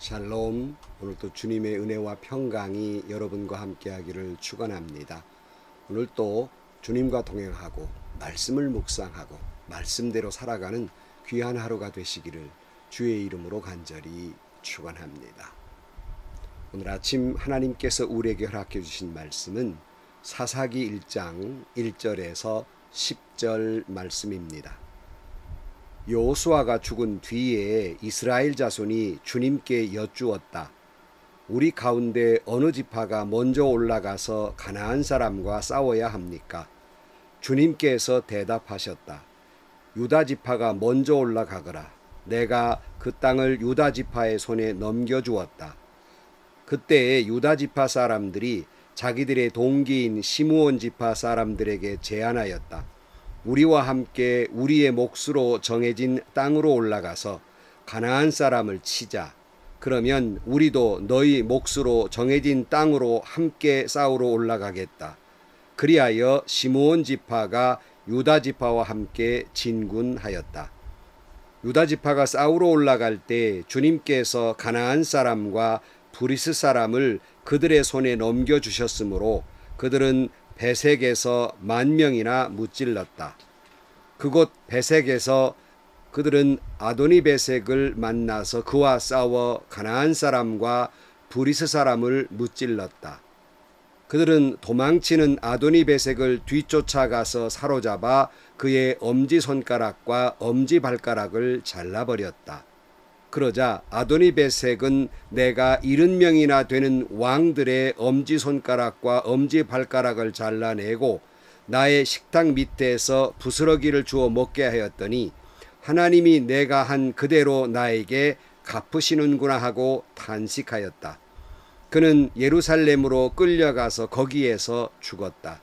샬롬. 오늘도 주님의 은혜와 평강이 여러분과 함께하기를 축원합니다. 오늘도 주님과 동행하고 말씀을 묵상하고 말씀대로 살아가는 귀한 하루가 되시기를 주의 이름으로 간절히 축원합니다. 오늘 아침 하나님께서 우리에게 허락해 주신 말씀은 사사기 1장 1절에서 10절 말씀입니다. 여호수아가 죽은 뒤에 이스라엘 자손이 주님께 여쭈었다. 우리 가운데 어느 지파가 먼저 올라가서 가나안 사람과 싸워야 합니까? 주님께서 대답하셨다. 유다 지파가 먼저 올라가거라. 내가 그 땅을 유다 지파의 손에 넘겨주었다. 그때에 유다 지파 사람들이 자기들의 동기인 시므온 지파 사람들에게 제안하였다. 우리와 함께 우리의 몫으로 정해진 땅으로 올라가서 가나안 사람을 치자. 그러면 우리도 너희 몫으로 정해진 땅으로 함께 싸우러 올라가겠다. 그리하여 시므온 지파가 유다 지파와 함께 진군하였다. 유다 지파가 싸우러 올라갈 때 주님께서 가나안 사람과 브리스 사람을 그들의 손에 넘겨주셨으므로 그들은 베색에서 10,000명이나 무찔렀다. 그곳 베색에서 그들은 아도니베색을 만나서 그와 싸워 가나안 사람과 브리스 사람을 무찔렀다. 그들은 도망치는 아도니베색을 뒤쫓아가서 사로잡아 그의 엄지손가락과 엄지발가락을 잘라버렸다. 그러자 아도니베색은 내가 70명이나 되는 왕들의 엄지손가락과 엄지발가락을 잘라내고 나의 식탁 밑에서 부스러기를 주어 먹게 하였더니 하나님이 내가 한 그대로 나에게 갚으시는구나 하고 탄식하였다. 그는 예루살렘으로 끌려가서 거기에서 죽었다.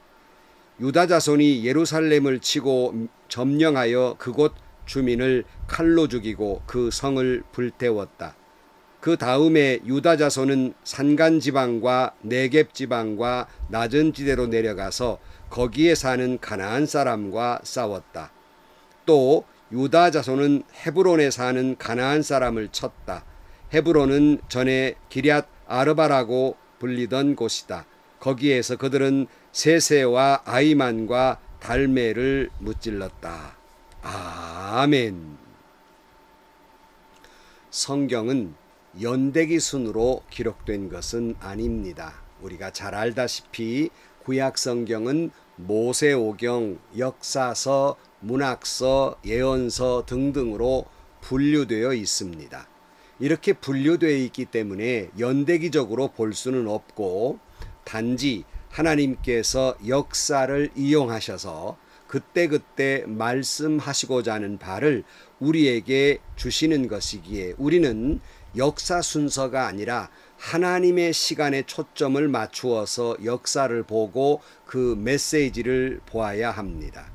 유다 자손이 예루살렘을 치고 점령하여 그곳 주민을 칼로 죽이고 그 성을 불태웠다. 그 다음에 유다 자손은 산간 지방과 네겝 지방과 낮은 지대로 내려가서 거기에 사는 가나안 사람과 싸웠다. 또 유다 자손은 헤브론에 사는 가나안 사람을 쳤다. 헤브론은 전에 기럇 아르바라고 불리던 곳이다. 거기에서 그들은 세세와 아이만과 달메를 무찔렀다. 아멘. 성경은 연대기 순으로 기록된 것은 아닙니다. 우리가 잘 알다시피 구약 성경은 모세오경, 역사서, 문학서, 예언서 등등으로 분류되어 있습니다. 이렇게 분류되어 있기 때문에 연대기적으로 볼 수는 없고 단지 하나님께서 역사를 이용하셔서 그때그때 말씀하시고자 하는 바를 우리에게 주시는 것이기에 우리는 역사 순서가 아니라 하나님의 시간에 초점을 맞추어서 역사를 보고 그 메시지를 보아야 합니다.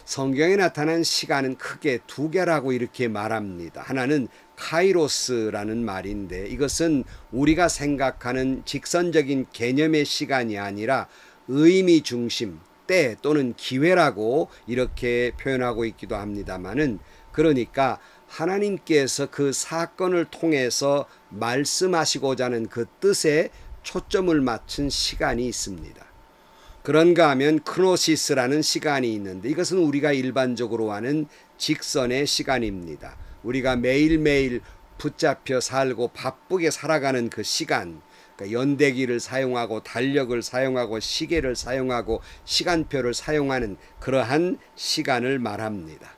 성경에 나타난 시간은 크게 두 개라고 이렇게 말합니다. 하나는 카이로스라는 말인데 이것은 우리가 생각하는 직선적인 개념의 시간이 아니라 의미 중심, 때 또는 기회라고 이렇게 표현하고 있기도 합니다만은 그러니까 하나님께서 그 사건을 통해서 말씀하시고자 하는 그 뜻에 초점을 맞춘 시간이 있습니다. 그런가 하면 크노시스라는 시간이 있는데 이것은 우리가 일반적으로 아는 직선의 시간입니다. 우리가 매일매일 붙잡혀 살고 바쁘게 살아가는 그 시간, 연대기를 사용하고 달력을 사용하고 시계를 사용하고 시간표를 사용하는 그러한 시간을 말합니다.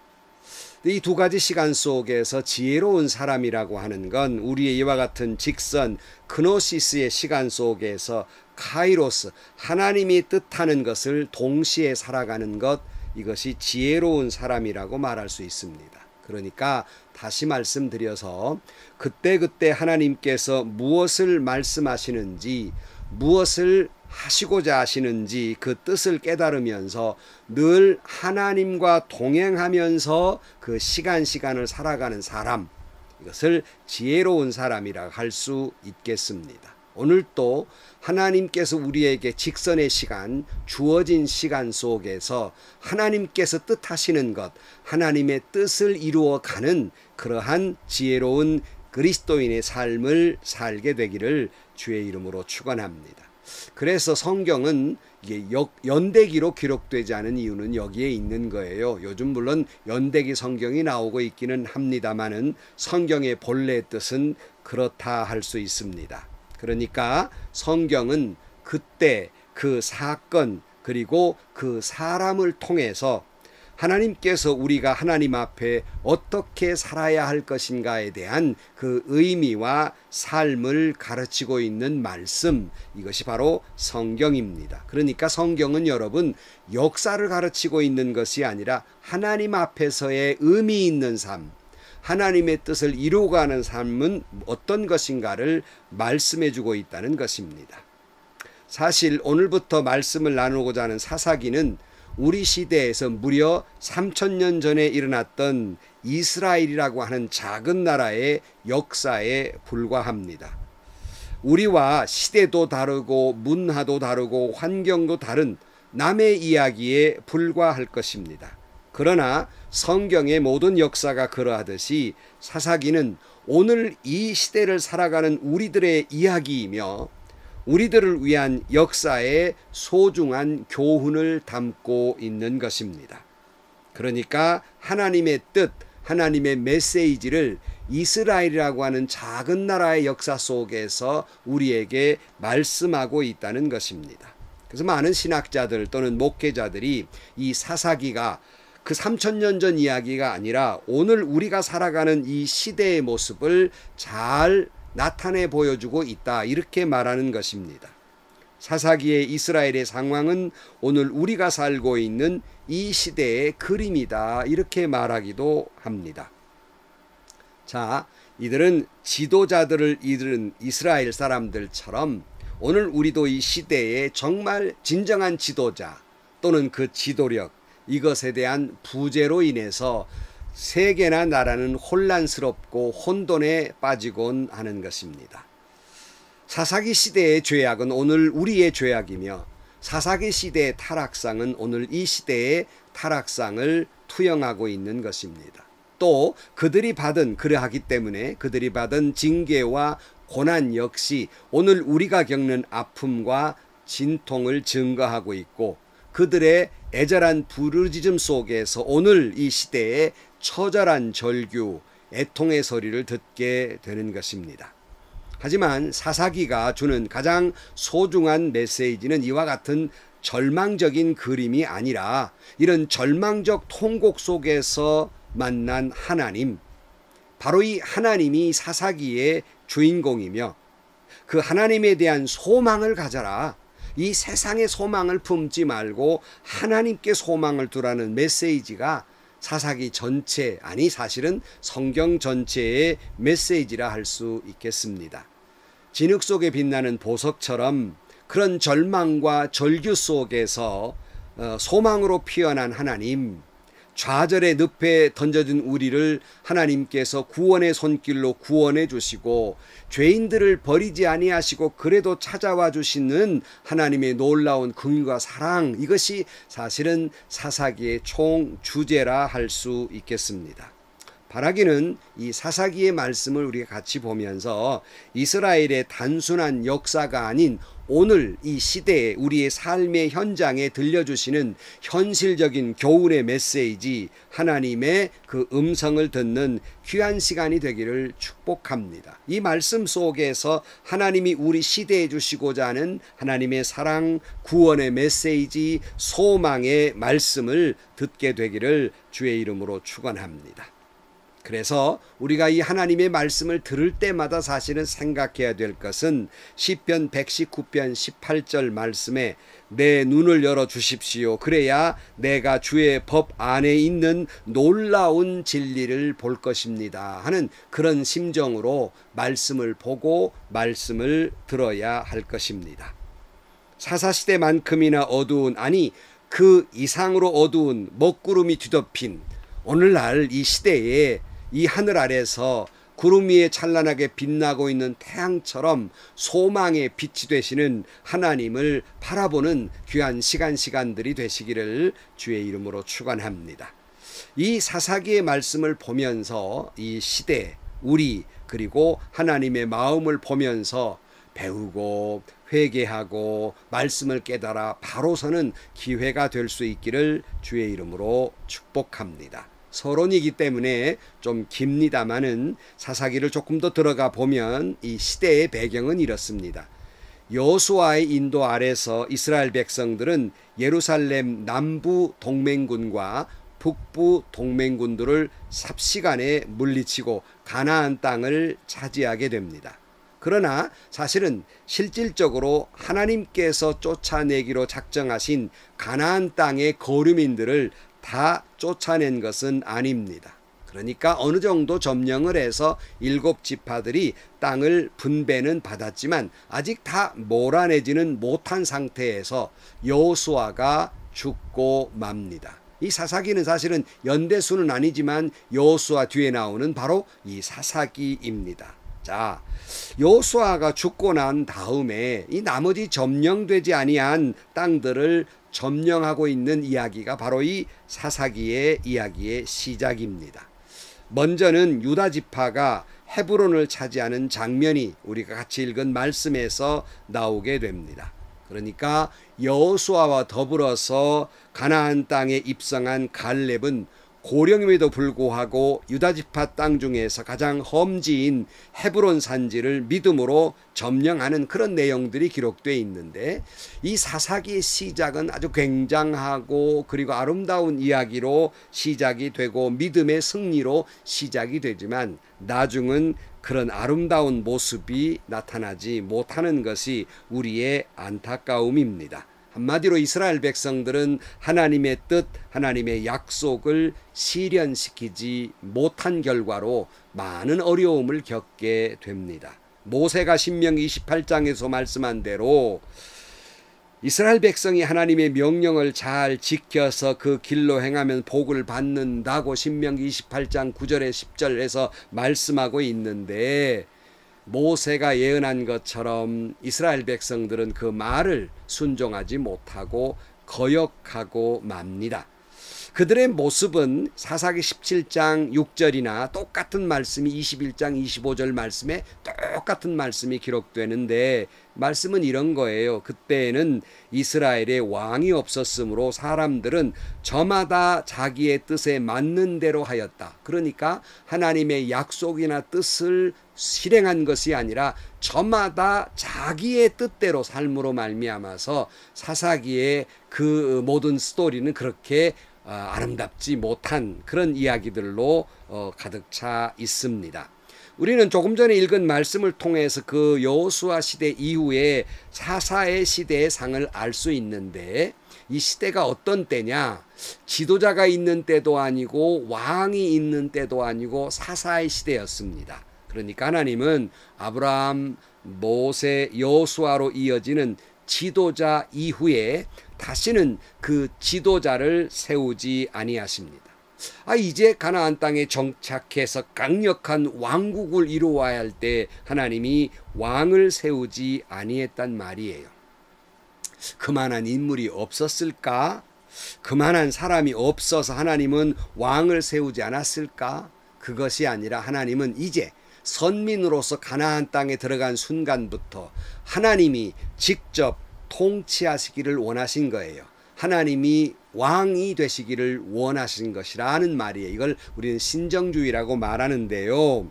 이 두 가지 시간 속에서 지혜로운 사람이라고 하는 건 우리의 이와 같은 직선 크노시스의 시간 속에서 카이로스, 하나님이 뜻하는 것을 동시에 살아가는 것, 이것이 지혜로운 사람이라고 말할 수 있습니다. 그러니까 다시 말씀드려서 그때그때 하나님께서 무엇을 말씀하시는지 무엇을 하시고자 하시는지 그 뜻을 깨달으면서 늘 하나님과 동행하면서 그 시간을 살아가는 사람, 이것을 지혜로운 사람이라 할 수 있겠습니다. 오늘 또 하나님께서 우리에게 직선의 시간, 주어진 시간 속에서 하나님께서 뜻하시는 것, 하나님의 뜻을 이루어가는 그러한 지혜로운 그리스도인의 삶을 살게 되기를 주의 이름으로 축원합니다. 그래서 성경은 이게 연대기로 기록되지 않은 이유는 여기에 있는 거예요. 요즘 물론 연대기 성경이 나오고 있기는 합니다만은 성경의 본래 뜻은 그렇다 할 수 있습니다. 그러니까 성경은 그때 그 사건 그리고 그 사람을 통해서 하나님께서 우리가 하나님 앞에 어떻게 살아야 할 것인가에 대한 그 의미와 삶을 가르치고 있는 말씀, 이것이 바로 성경입니다. 그러니까 성경은 여러분 역사를 가르치고 있는 것이 아니라 하나님 앞에서의 의미 있는 삶, 하나님의 뜻을 이루어가는 삶은 어떤 것인가를 말씀해 주고 있다는 것입니다. 사실 오늘부터 말씀을 나누고자 하는 사사기는 우리 시대에서 무려 3000년 전에 일어났던 이스라엘이라고 하는 작은 나라의 역사에 불과합니다. 우리와 시대도 다르고 문화도 다르고 환경도 다른 남의 이야기에 불과할 것입니다. 그러나 성경의 모든 역사가 그러하듯이 사사기는 오늘 이 시대를 살아가는 우리들의 이야기이며 우리들을 위한 역사의 소중한 교훈을 담고 있는 것입니다. 그러니까 하나님의 뜻, 하나님의 메시지를 이스라엘이라고 하는 작은 나라의 역사 속에서 우리에게 말씀하고 있다는 것입니다. 그래서 많은 신학자들 또는 목회자들이 이 사사기가 그 3000년 전 이야기가 아니라 오늘 우리가 살아가는 이 시대의 모습을 잘 나타내 보여주고 있다, 이렇게 말하는 것입니다. 사사기의 이스라엘의 상황은 오늘 우리가 살고 있는 이 시대의 그림이다, 이렇게 말하기도 합니다. 자, 이들은 지도자들을 잃은 이스라엘 사람들처럼 오늘 우리도 이 시대에 정말 진정한 지도자 또는 그 지도력, 이것에 대한 부재로 인해서 세계나 나라는 혼란스럽고 혼돈에 빠지곤 하는 것입니다. 사사기 시대의 죄악은 오늘 우리의 죄악이며 사사기 시대의 타락상은 오늘 이 시대의 타락상을 투영하고 있는 것입니다. 또 그들이 받은, 그러하기 때문에 그들이 받은 징계와 고난 역시 오늘 우리가 겪는 아픔과 진통을 증거하고 있고 그들의 애절한 부르짖음 속에서 오늘 이 시대에 처절한 절규, 애통의 소리를 듣게 되는 것입니다. 하지만 사사기가 주는 가장 소중한 메시지는 이와 같은 절망적인 그림이 아니라 이런 절망적 통곡 속에서 만난 하나님, 바로 이 하나님이 사사기의 주인공이며 그 하나님에 대한 소망을 가져라, 이 세상의 소망을 품지 말고 하나님께 소망을 두라는 메시지가 사사기 전체, 아니 사실은 성경 전체의 메시지라 할 수 있겠습니다. 진흙 속에 빛나는 보석처럼 그런 절망과 절규 속에서 소망으로 피어난 하나님, 좌절의 늪에 던져진 우리를 하나님께서 구원의 손길로 구원해 주시고 죄인들을 버리지 아니하시고 그래도 찾아와 주시는 하나님의 놀라운 긍휼과 사랑, 이것이 사실은 사사기의 총 주제라 할 수 있겠습니다. 바라기는 이 사사기의 말씀을 우리가 같이 보면서 이스라엘의 단순한 역사가 아닌 오늘 이 시대에 우리의 삶의 현장에 들려주시는 현실적인 교훈의 메시지, 하나님의 그 음성을 듣는 귀한 시간이 되기를 축복합니다. 이 말씀 속에서 하나님이 우리 시대에 주시고자 하는 하나님의 사랑, 구원의 메시지, 소망의 말씀을 듣게 되기를 주의 이름으로 축원합니다. 그래서 우리가 이 하나님의 말씀을 들을 때마다 사실은 생각해야 될 것은 시편 119편 18절 말씀에 내 눈을 열어 주십시오. 그래야 내가 주의 법 안에 있는 놀라운 진리를 볼 것입니다 하는 그런 심정으로 말씀을 보고 말씀을 들어야 할 것입니다. 사사시대만큼이나 어두운, 아니 그 이상으로 어두운 먹구름이 뒤덮인 오늘날 이 시대에 이 하늘 아래서 구름 위에 찬란하게 빛나고 있는 태양처럼 소망의 빛이 되시는 하나님을 바라보는 귀한 시간들이 되시기를 주의 이름으로 축원합니다. 이 사사기의 말씀을 보면서 이 시대, 우리 그리고 하나님의 마음을 보면서 배우고 회개하고 말씀을 깨달아 바로서는 기회가 될 수 있기를 주의 이름으로 축복합니다. 서론이기 때문에 좀 깁니다마는 사사기를 조금 더 들어가 보면 이 시대의 배경은 이렇습니다. 여호수아의 인도 아래서 이스라엘 백성들은 예루살렘 남부 동맹군과 북부 동맹군들을 삽시간에 물리치고 가나안 땅을 차지하게 됩니다. 그러나 사실은 실질적으로 하나님께서 쫓아내기로 작정하신 가나안 땅의 거류민들을 다 쫓아낸 것은 아닙니다. 그러니까 어느 정도 점령을 해서 7지파들이 땅을 분배는 받았지만 아직 다 몰아내지는 못한 상태에서 여호수아가 죽고 맙니다. 이 사사기는 사실은 연대수는 아니지만 여호수아 뒤에 나오는 바로 이 사사기입니다. 자, 여호수아가 죽고 난 다음에 이 나머지 점령되지 아니한 땅들을 점령하고 있는 이야기가 바로 이 사사기의 이야기의 시작입니다. 먼저는 유다 지파가 헤브론을 차지하는 장면이 우리가 같이 읽은 말씀에서 나오게 됩니다. 그러니까 여호수아와 더불어서 가나안 땅에 입성한 갈렙은 고령임에도 불구하고 유다 지파 땅 중에서 가장 험지인 헤브론 산지를 믿음으로 점령하는 그런 내용들이 기록되어 있는데, 이 사사기의 시작은 아주 굉장하고 그리고 아름다운 이야기로 시작이 되고 믿음의 승리로 시작이 되지만 나중은 그런 아름다운 모습이 나타나지 못하는 것이 우리의 안타까움입니다. 한마디로 이스라엘 백성들은 하나님의 뜻, 하나님의 약속을 실현시키지 못한 결과로 많은 어려움을 겪게 됩니다. 모세가 신명기 28장에서 말씀한 대로 이스라엘 백성이 하나님의 명령을 잘 지켜서 그 길로 행하면 복을 받는다고 신명기 28장 9절에 10절에서 말씀하고 있는데, 모세가 예언한 것처럼 이스라엘 백성들은 그 말을 순종하지 못하고 거역하고 맙니다. 그들의 모습은 사사기 17장 6절이나 똑같은 말씀이 21장 25절 말씀에 똑같은 말씀이 기록되는데, 말씀은 이런 거예요. 그때에는 이스라엘에 왕이 없었으므로 사람들은 저마다 자기의 뜻에 맞는 대로 하였다. 그러니까 하나님의 약속이나 뜻을 실행한 것이 아니라 저마다 자기의 뜻대로 삶으로 말미암아서 사사기의 그 모든 스토리는 그렇게 아름답지 못한 그런 이야기들로 가득 차 있습니다. 우리는 조금 전에 읽은 말씀을 통해서 그 여호수아 시대 이후에 사사의 시대의 상을 알 수 있는데, 이 시대가 어떤 때냐? 지도자가 있는 때도 아니고 왕이 있는 때도 아니고 사사의 시대였습니다. 그러니까 하나님은 아브라함, 모세, 여호수아로 이어지는 지도자 이후에 다시는 그 지도자를 세우지 아니하십니다. 이제 가나안 땅에 정착해서 강력한 왕국을 이루어야 할 때 하나님이 왕을 세우지 아니했단 말이에요. 그만한 인물이 없었을까? 그만한 사람이 없어서 하나님은 왕을 세우지 않았을까? 그것이 아니라 하나님은 이제 선민으로서 가나안 땅에 들어간 순간부터 하나님이 직접 통치하시기를 원하신 거예요. 하나님이 왕이 되시기를 원하신 것이라는 말이에요. 이걸 우리는 신정주의라고 말하는데요.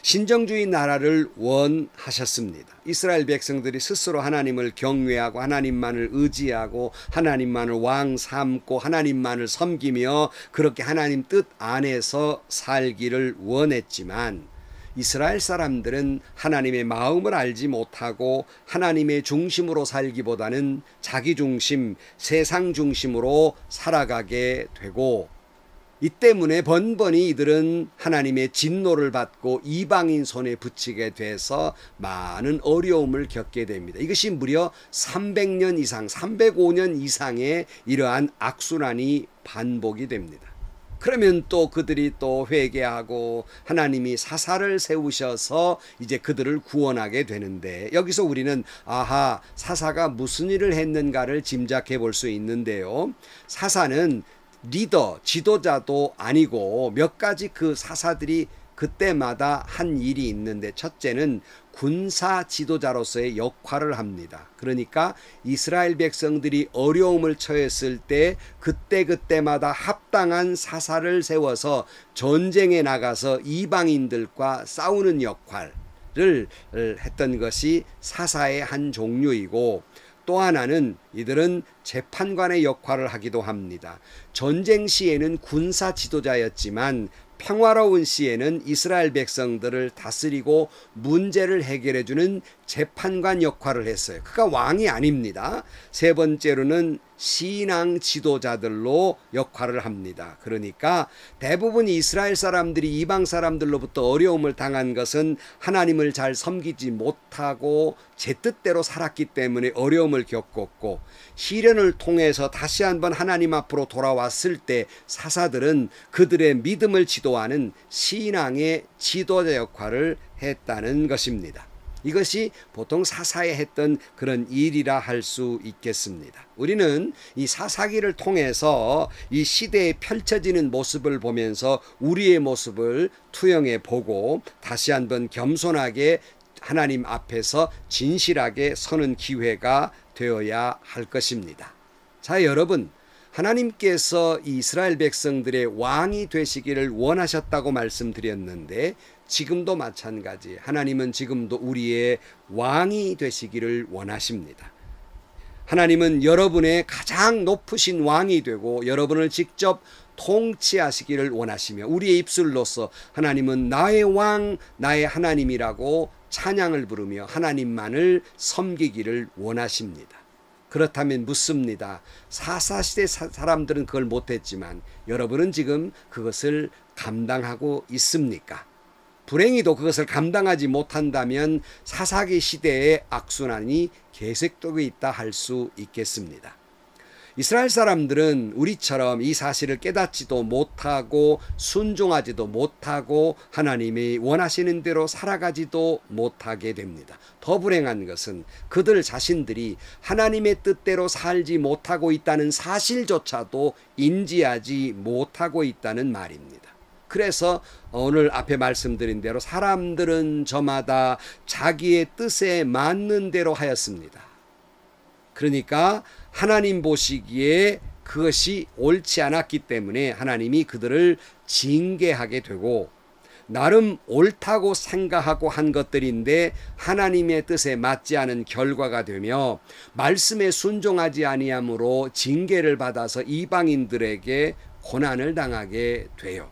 신정주의 나라를 원하셨습니다. 이스라엘 백성들이 스스로 하나님을 경외하고 하나님만을 의지하고 하나님만을 왕 삼고 하나님만을 섬기며 그렇게 하나님 뜻 안에서 살기를 원했지만, 이스라엘 사람들은 하나님의 마음을 알지 못하고 하나님의 중심으로 살기보다는 자기 중심, 세상 중심으로 살아가게 되고, 이 때문에 번번이 이들은 하나님의 진노를 받고 이방인 손에 붙이게 돼서 많은 어려움을 겪게 됩니다. 이것이 무려 300년 이상, 305년 이상의 이러한 악순환이 반복이 됩니다. 그러면 또 그들이 또 회개하고 하나님이 사사를 세우셔서 이제 그들을 구원하게 되는데, 여기서 우리는 사사가 무슨 일을 했는가를 짐작해 볼 수 있는데요. 사사는 리더, 지도자도 아니고 몇 가지 그 사사들이 그때마다 한 일이 있는데, 첫째는 군사 지도자로서의 역할을 합니다. 그러니까 이스라엘 백성들이 어려움을 처했을 때 그때그때마다 합당한 사사를 세워서 전쟁에 나가서 이방인들과 싸우는 역할을 했던 것이 사사의 한 종류이고, 또 하나는 이들은 재판관의 역할을 하기도 합니다. 전쟁 시에는 군사 지도자였지만 평화로운 시에는 이스라엘 백성들을 다스리고 문제를 해결해 주는 재판관 역할을 했어요. 그가 왕이 아닙니다. 세 번째로는 신앙 지도자들로 역할을 합니다. 그러니까 대부분 이스라엘 사람들이 이방 사람들로부터 어려움을 당한 것은 하나님을 잘 섬기지 못하고 제 뜻대로 살았기 때문에 어려움을 겪었고, 시련을 통해서 다시 한번 하나님 앞으로 돌아왔을 때 사사들은 그들의 믿음을 지도하는 신앙의 지도자 역할을 했다는 것입니다. 이것이 보통 사사에 했던 그런 일이라 할 수 있겠습니다. 우리는 이 사사기를 통해서 이 시대에 펼쳐지는 모습을 보면서 우리의 모습을 투영해 보고 다시 한번 겸손하게 하나님 앞에서 진실하게 서는 기회가 되어야 할 것입니다. 자, 여러분, 하나님께서 이스라엘 백성들의 왕이 되시기를 원하셨다고 말씀드렸는데, 지금도 마찬가지, 하나님은 지금도 우리의 왕이 되시기를 원하십니다. 하나님은 여러분의 가장 높으신 왕이 되고 여러분을 직접 통치하시기를 원하시며, 우리의 입술로서 하나님은 나의 왕, 나의 하나님이라고 찬양을 부르며 하나님만을 섬기기를 원하십니다. 그렇다면 묻습니다. 사사시대 사람들은 그걸 못했지만 여러분은 지금 그것을 감당하고 있습니까? 불행히도 그것을 감당하지 못한다면 사사기 시대의 악순환이 계속되고 있다 할 수 있겠습니다. 이스라엘 사람들은 우리처럼 이 사실을 깨닫지도 못하고 순종하지도 못하고 하나님이 원하시는 대로 살아가지도 못하게 됩니다. 더 불행한 것은 그들 자신들이 하나님의 뜻대로 살지 못하고 있다는 사실조차도 인지하지 못하고 있다는 말입니다. 그래서 오늘 앞에 말씀드린 대로 사람들은 저마다 자기의 뜻에 맞는 대로 하였습니다. 그러니까 하나님 보시기에 그것이 옳지 않았기 때문에 하나님이 그들을 징계하게 되고, 나름 옳다고 생각하고 한 것들인데 하나님의 뜻에 맞지 않은 결과가 되며 말씀에 순종하지 아니함으로 징계를 받아서 이방인들에게 고난을 당하게 돼요.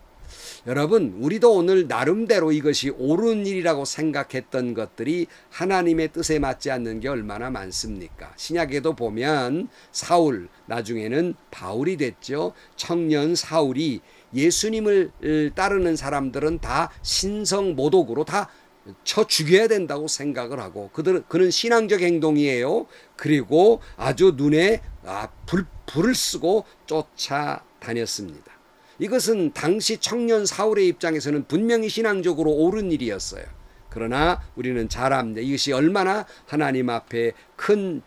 여러분, 우리도 오늘 나름대로 이것이 옳은 일이라고 생각했던 것들이 하나님의 뜻에 맞지 않는 게 얼마나 많습니까? 신약에도 보면 사울, 나중에는 바울이 됐죠. 청년 사울이 예수님을 따르는 사람들은 다 신성 모독으로 다 쳐 죽여야 된다고 생각을 하고, 그는 신앙적 행동이에요. 그리고 아주 눈에 불을 쓰고 쫓아다녔습니다. 이것은 당시 청년 사울의 입장에서는 분명히 신앙적으로 옳은 일이었어요. 그러나 우리는 잘 압니다. 이것이 얼마나 하나님 앞에 큰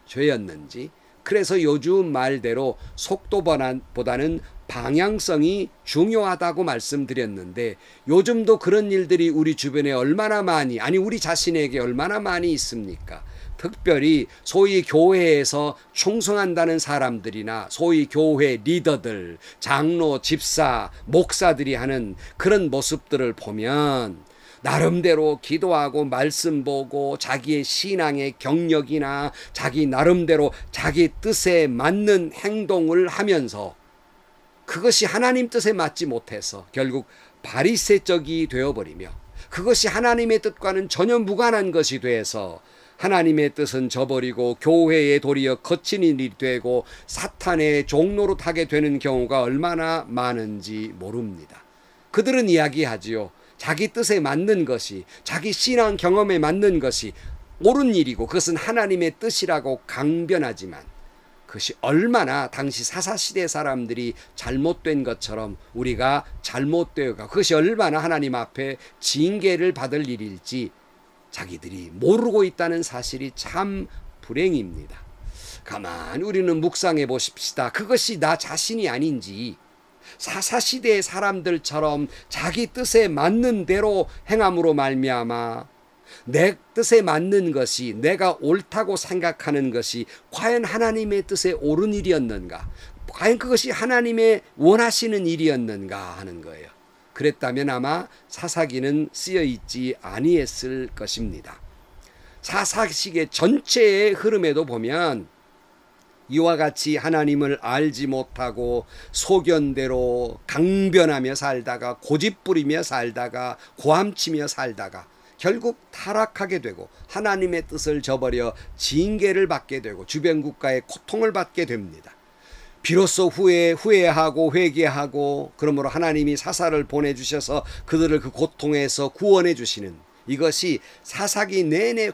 죄였는지. 그래서 요즘 말대로 속도보다는 방향성이 중요하다고 말씀드렸는데, 요즘도 그런 일들이 우리 주변에 얼마나 많이, 아니 우리 자신에게 얼마나 많이 있습니까? 특별히 소위 교회에서 충성한다는 사람들이나 소위 교회 리더들, 장로, 집사, 목사들이 하는 그런 모습들을 보면 나름대로 기도하고 말씀 보고 자기의 신앙의 경력이나 자기 나름대로 자기 뜻에 맞는 행동을 하면서 그것이 하나님 뜻에 맞지 못해서 결국 바리새적이 되어버리며, 그것이 하나님의 뜻과는 전혀 무관한 것이 돼서 하나님의 뜻은 저버리고 교회의 도리어 거친 일이 되고 사탄의 종로로 타게 되는 경우가 얼마나 많은지 모릅니다. 그들은 이야기하지요. 자기 뜻에 맞는 것이, 자기 신앙 경험에 맞는 것이 옳은 일이고 그것은 하나님의 뜻이라고 강변하지만, 그것이 얼마나 당시 사사시대 사람들이 잘못된 것처럼 우리가 잘못되어가고 그것이 얼마나 하나님 앞에 징계를 받을 일일지 자기들이 모르고 있다는 사실이 참 불행입니다. 가만히 우리는 묵상해 보십시다. 그것이 나 자신이 아닌지, 사사시대의 사람들처럼 자기 뜻에 맞는 대로 행함으로 말미암아 내 뜻에 맞는 것이, 내가 옳다고 생각하는 것이 과연 하나님의 뜻에 옳은 일이었는가, 과연 그것이 하나님의 원하시는 일이었는가 하는 거예요. 그랬다면 아마 사사기는 쓰여있지 아니했을 것입니다. 사사기의 전체의 흐름에도 보면 이와 같이 하나님을 알지 못하고 소견대로 강변하며 살다가, 고집부리며 살다가, 고함치며 살다가 결국 타락하게 되고 하나님의 뜻을 저버려 징계를 받게 되고 주변 국가의 고통을 받게 됩니다. 비로소 후회하고 회개하고, 그러므로 하나님이 사사를 보내주셔서 그들을 그 고통에서 구원해 주시는, 이것이 사사기 내내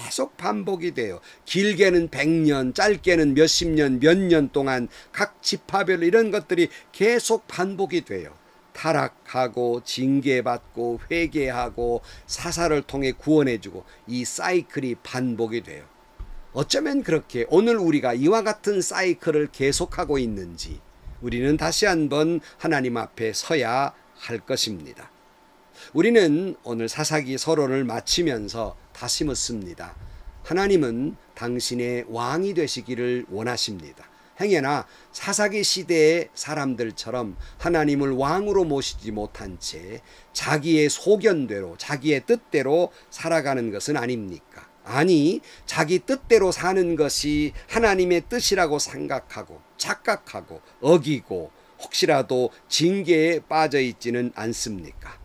계속 반복이 돼요. 길게는 100년, 짧게는 몇십 년, 몇 년 동안 각 지파별로 이런 것들이 계속 반복이 돼요. 타락하고 징계받고 회개하고 사사를 통해 구원해주고, 이 사이클이 반복이 돼요. 어쩌면 그렇게 오늘 우리가 이와 같은 사이클을 계속하고 있는지 우리는 다시 한번 하나님 앞에 서야 할 것입니다. 우리는 오늘 사사기 서론을 마치면서 다시 묻습니다. 하나님은 당신의 왕이 되시기를 원하십니다. 행여나 사사기 시대의 사람들처럼 하나님을 왕으로 모시지 못한 채 자기의 소견대로, 자기의 뜻대로 살아가는 것은 아닙니까? 아니, 자기 뜻대로 사는 것이 하나님의 뜻이라고 생각하고 착각하고 어기고 혹시라도 징계에 빠져 있지는 않습니까?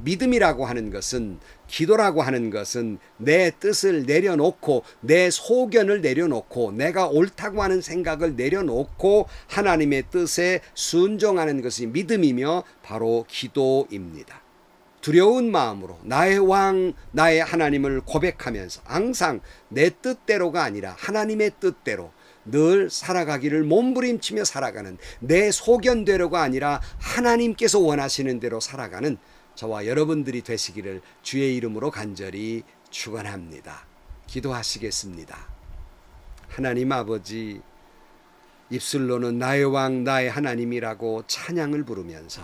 믿음이라고 하는 것은, 기도라고 하는 것은 내 뜻을 내려놓고, 내 소견을 내려놓고, 내가 옳다고 하는 생각을 내려놓고 하나님의 뜻에 순종하는 것이 믿음이며 바로 기도입니다. 두려운 마음으로 나의 왕, 나의 하나님을 고백하면서 항상 내 뜻대로가 아니라 하나님의 뜻대로 늘 살아가기를 몸부림치며 살아가는, 내 소견대로가 아니라 하나님께서 원하시는 대로 살아가는 저와 여러분들이 되시기를 주의 이름으로 간절히 축원합니다. 기도하시겠습니다. 하나님 아버지, 입술로는 나의 왕, 나의 하나님이라고 찬양을 부르면서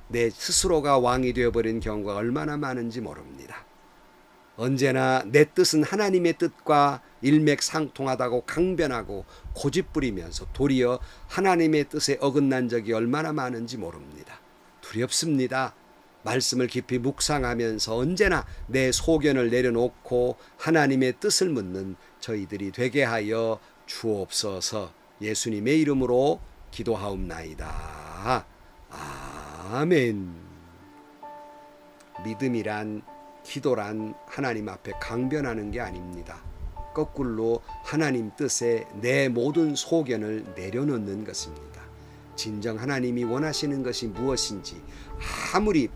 내 스스로가 왕이 되어버린 경우가 얼마나 많은지 모릅니다. 언제나 내 뜻은 하나님의 뜻과 일맥상통하다고 강변하고 고집부리면서 도리어 하나님의 뜻에 어긋난 적이 얼마나 많은지 모릅니다. 두렵습니다. 말씀을 깊이 묵상하면서 언제나 내 소견을 내려놓고 하나님의 뜻을 묻는 저희들이 되게 하여 주옵소서. 예수님의 이름으로 기도하옵나이다. 아멘. 믿음이란, 기도란 하나님 앞에 강변하는 게 아닙니다. 거꾸로 하나님 뜻에 내 모든 소견을 내려놓는 것입니다. 진정 하나님이 원하시는 것이 무엇인지 아무리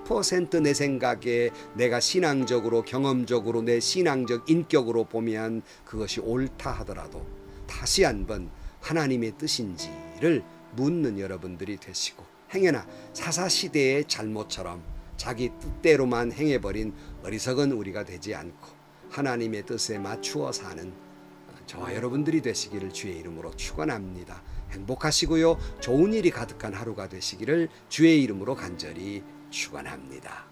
100% 내 생각에, 내가 신앙적으로 경험적으로 내 신앙적 인격으로 보면 그것이 옳다 하더라도 다시 한번 하나님의 뜻인지를 묻는 여러분들이 되시고, 행여나 사사시대의 잘못처럼 자기 뜻대로만 행해버린 어리석은 우리가 되지 않고 하나님의 뜻에 맞추어 사는 저와 여러분들이 되시기를 주의 이름으로 축원합니다. 행복하시고요, 좋은 일이 가득한 하루가 되시기를 주의 이름으로 간절히 축원합니다.